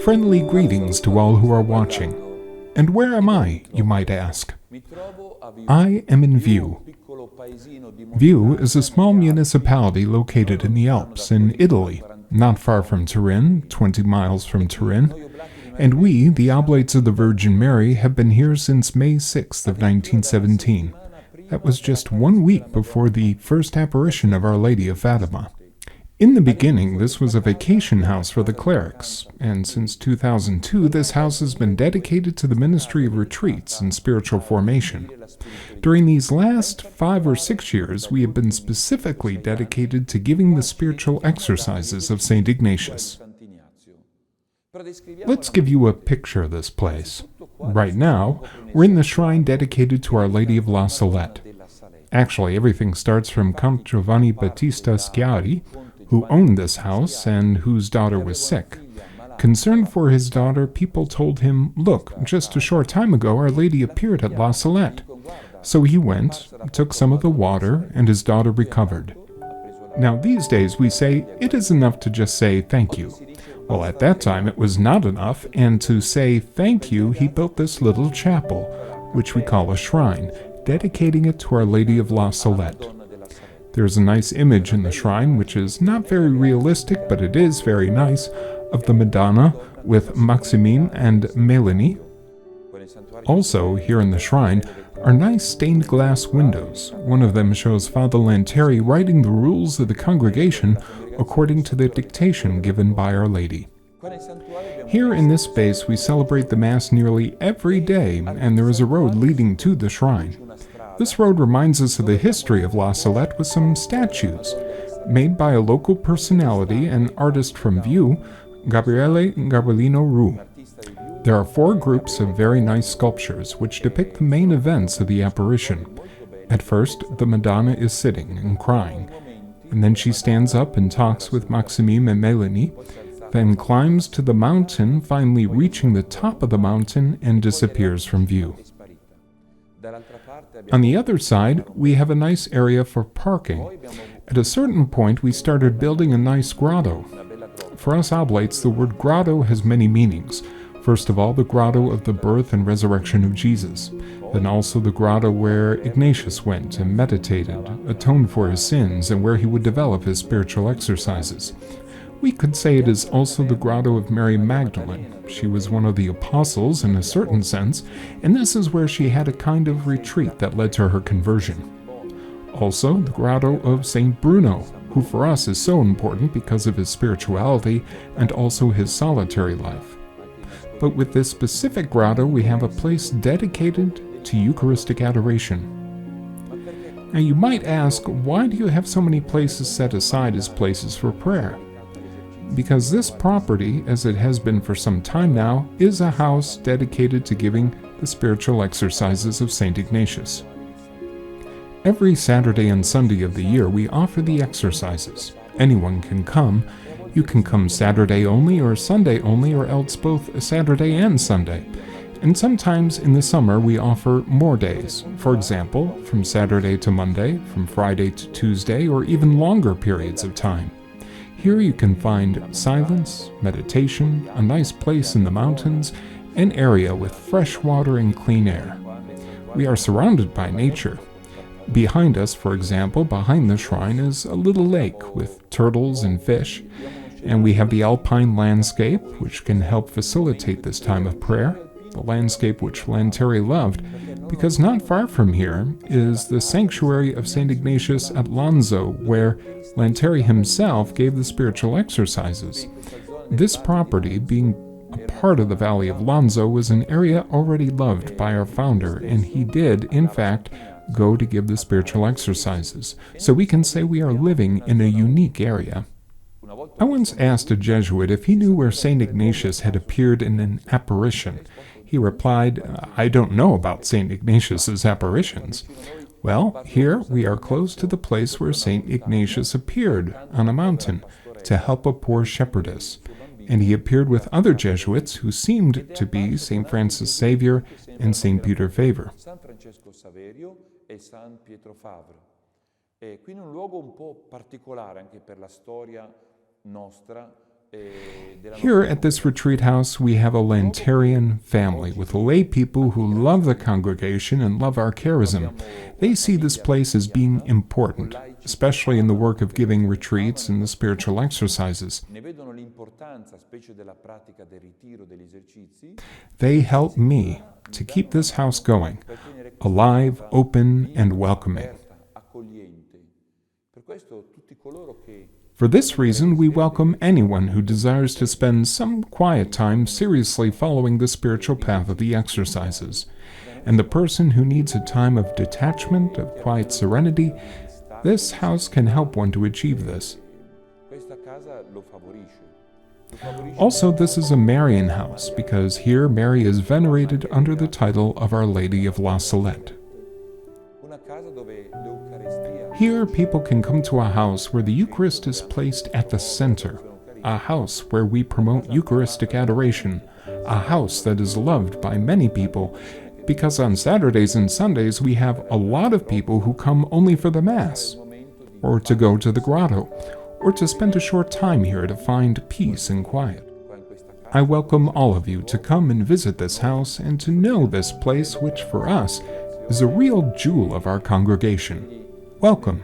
Friendly greetings to all who are watching. And where am I, you might ask? I am in Viu. Viu is a small municipality located in the Alps in Italy, not far from Turin, 20 miles from Turin, and we, the Oblates of the Virgin Mary, have been here since May 6th of 1917. That was just 1 week before the first apparition of Our Lady of Fatima. In the beginning, this was a vacation house for the clerics, and since 2002, this house has been dedicated to the ministry of retreats and spiritual formation. During these last 5 or 6 years, we have been specifically dedicated to giving the spiritual exercises of St. Ignatius. Let's give you a picture of this place. Right now, we're in the shrine dedicated to Our Lady of La Salette. Actually, everything starts from Count Giovanni Battista Schiari, who owned this house and whose daughter was sick. Concerned for his daughter, people told him, "Look, just a short time ago Our Lady appeared at La Salette." So he went, took some of the water, and his daughter recovered. Now these days we say, it is enough to just say thank you. Well, at that time it was not enough, and to say thank you, he built this little chapel, which we call a shrine, dedicating it to Our Lady of La Salette. There's a nice image in the shrine, which is not very realistic, but it is very nice, of the Madonna with Maximine and Melanie. Also, here in the shrine, are nice stained glass windows. One of them shows Father Lanteri writing the rules of the congregation according to the dictation given by Our Lady. Here in this space, we celebrate the Mass nearly every day, and there is a road leading to the shrine. This road reminds us of the history of La Salette with some statues, made by a local personality and artist from Viu, Gabriele Garbellino Ru. There are 4 groups of very nice sculptures which depict the main events of the apparition. At first, the Madonna is sitting and crying, and then she stands up and talks with Maximine and Melanie, then climbs to the mountain, finally reaching the top of the mountain and disappears from view. On the other side, we have a nice area for parking. At a certain point, we started building a nice grotto. For us Oblates, the word grotto has many meanings. First of all, the grotto of the birth and resurrection of Jesus. Then also the grotto where Ignatius went and meditated, atoned for his sins, and where he would develop his spiritual exercises. We could say it is also the grotto of Mary Magdalene. She was one of the apostles in a certain sense, and this is where she had a kind of retreat that led to her conversion. Also, the grotto of St. Bruno, who for us is so important because of his spirituality and also his solitary life. But with this specific grotto, we have a place dedicated to Eucharistic adoration. Now you might ask, why do you have so many places set aside as places for prayer? Because this property, as it has been for some time now, is a house dedicated to giving the spiritual exercises of St. Ignatius. Every Saturday and Sunday of the year we offer the exercises. Anyone can come. You can come Saturday only or Sunday only, or else both Saturday and Sunday. And sometimes in the summer we offer more days. For example, from Saturday to Monday, from Friday to Tuesday, or even longer periods of time. Here you can find silence, meditation, a nice place in the mountains, an area with fresh water and clean air. We are surrounded by nature. Behind us, for example, behind the shrine is a little lake with turtles and fish, and we have the alpine landscape, which can help facilitate this time of prayer, the landscape which Lanteri loved, because not far from here is the sanctuary of St. Ignatius at Lanzo, where Lanteri himself gave the spiritual exercises. This property, being a part of the Valley of Lanzo, was an area already loved by our founder, and he did, in fact, go to give the spiritual exercises. So we can say we are living in a unique area. I once asked a Jesuit if he knew where St. Ignatius had appeared in an apparition. He replied, "I don't know about St. Ignatius's apparitions." Well, here we are close to the place where St. Ignatius appeared on a mountain to help a poor shepherdess, and he appeared with other Jesuits who seemed to be St. Francis Xavier and St. Peter Favre. Quindi un luogo un po' particolare anche per la storia nostra Here at this retreat house, we have a Lanterian family with lay people who love the congregation and love our charism. They see this place as being important, especially in the work of giving retreats and the spiritual exercises. They help me to keep this house going, alive, open, and welcoming. For this reason, we welcome anyone who desires to spend some quiet time seriously following the spiritual path of the exercises. And the person who needs a time of detachment, of quiet serenity, this house can help one to achieve this. Also, this is a Marian house, because here Mary is venerated under the title of Our Lady of La Salette. Here, people can come to a house where the Eucharist is placed at the center, a house where we promote Eucharistic adoration, a house that is loved by many people, because on Saturdays and Sundays we have a lot of people who come only for the Mass, or to go to the grotto, or to spend a short time here to find peace and quiet. I welcome all of you to come and visit this house and to know this place which for us is a real jewel of our congregation. Welcome.